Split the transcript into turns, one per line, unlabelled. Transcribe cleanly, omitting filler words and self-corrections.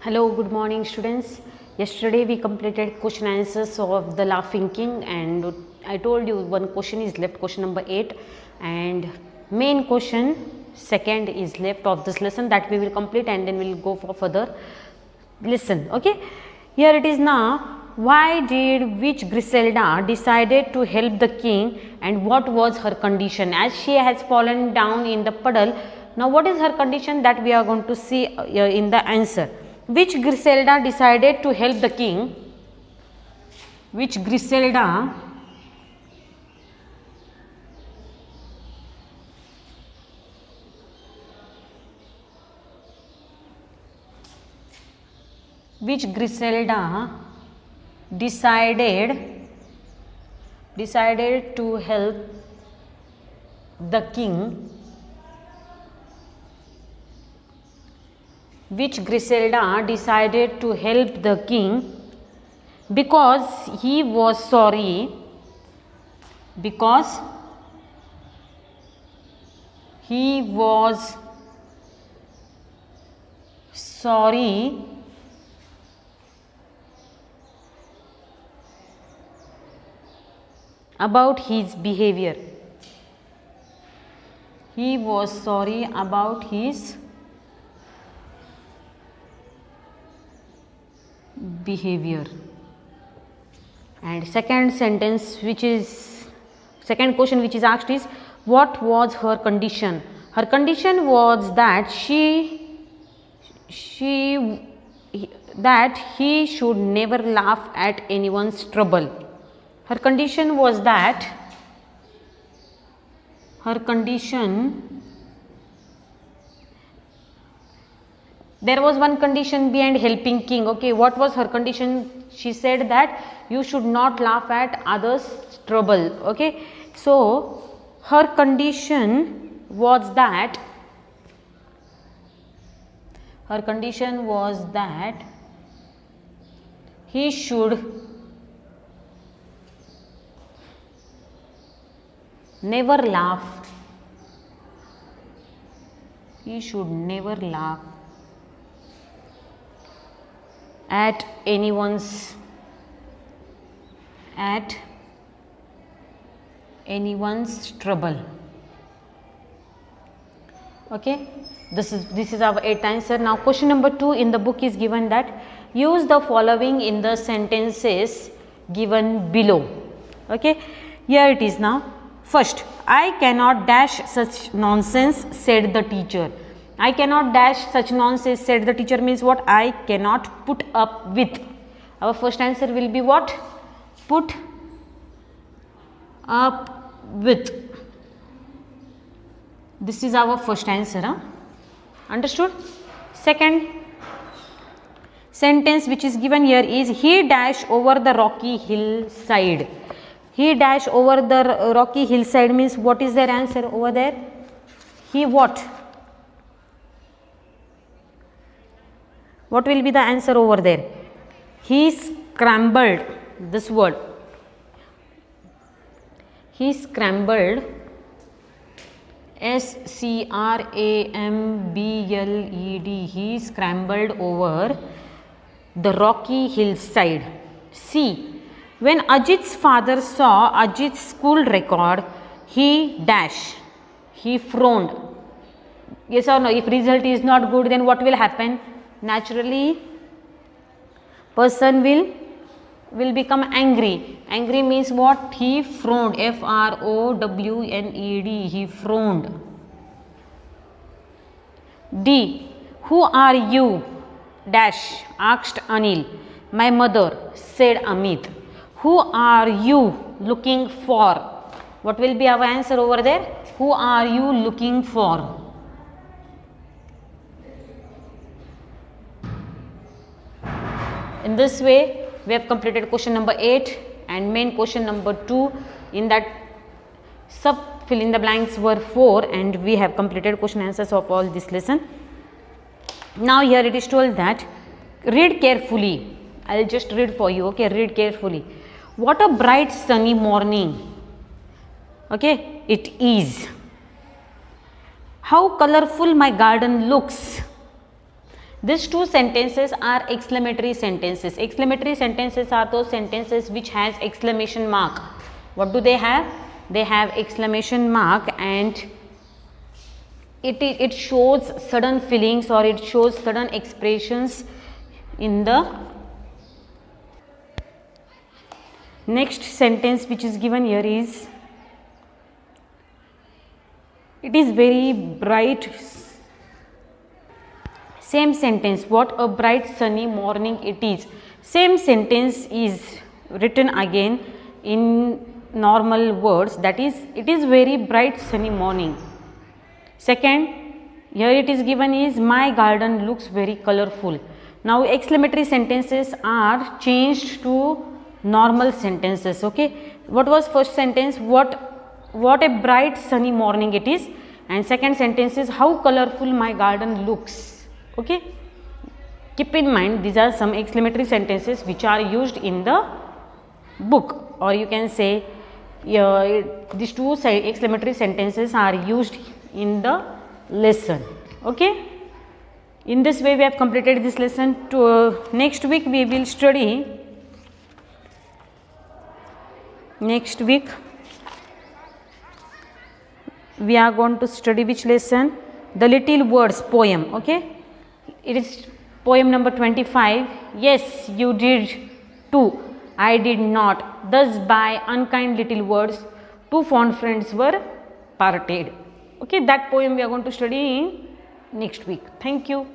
Hello, good morning students. Yesterday we completed question answers of the laughing king, and I told you one question is left, question number 8, and main question second is left of this lesson that we will complete, and then we will go for further listen. Okay, here it is now. Why did which Griselda decided to help the king, and what was her condition? As she has fallen down in the puddle, now what is her condition, that we are going to see in the answer. Which Griselda decided to help the king? Which Griselda decided to help the king? Which Griselda decided to help the king because he was sorry, about his behavior. He was sorry about his behavior. And second question which is asked is, what was her condition? Her condition was that that he should never laugh at anyone's trouble. Her condition was that there was one condition behind helping king. Okay, what was her condition? She said that you should not laugh at others' trouble. Okay, so her condition was that he should never laugh at anyone's trouble. Okay, this is our 8th answer. Now question number 2 in the book is given that use the following in the sentences given below. Okay, here it is now. First, I cannot dash such nonsense, said the teacher. I cannot dash such nonsense, said the teacher means what? I cannot put up with. Our first answer will be what? Put up with. This is our first answer. Understood? Second sentence which is given here is, he dashed over the rocky hillside. He dashed over the rocky hillside means what is their answer over there? He what? What will be the answer over there? He scrambled. This word. He scrambled. SCRAMBLED. He scrambled over the rocky hillside. C. When Ajit's father saw Ajit's school record, he frowned. Yes or no? If result is not good, then what will happen? Naturally, person will become angry. Angry means what? He frowned. FROWNED. He frowned. D. Who are you? Dash asked Anil. My mother, said Amit. Who are you looking for? What will be our answer over there? Who are you looking for? In this way, we have completed question number 8 and main question number 2. In that, sub fill in the blanks were 4, and we have completed question answers of all this lesson. Now here it is told that read carefully. I will just read for you. Okay, read carefully. What a bright sunny morning. Okay, it is. How colorful my garden looks. These two sentences are exclamatory sentences. Exclamatory sentences are those sentences which has exclamation mark. What do they have? They have exclamation mark, and it shows sudden feelings, or it shows sudden expressions in the next sentence which is given here is, it is very bright. Same sentence, what a bright sunny morning it is. Same sentence is written again in normal words, that is, it is very bright sunny morning. Second, here it is given is, my garden looks very colorful. Now exclamatory sentences are changed to normal sentences. Okay, what was first sentence? What a bright sunny morning it is. And second sentence is, how colorful my garden looks. Okay, keep in mind these are some exclamatory sentences which are used in the book, or you can say these two exclamatory sentences are used in the lesson. Okay, in this way we have completed this lesson. Next week we will study, next week we are going to study which lesson? The Little Words poem. Okay, it is poem number 25. Yes, you did too, I did not. Thus by unkind little words, two fond friends were parted. Okay, that poem we are going to study in next week. Thank you.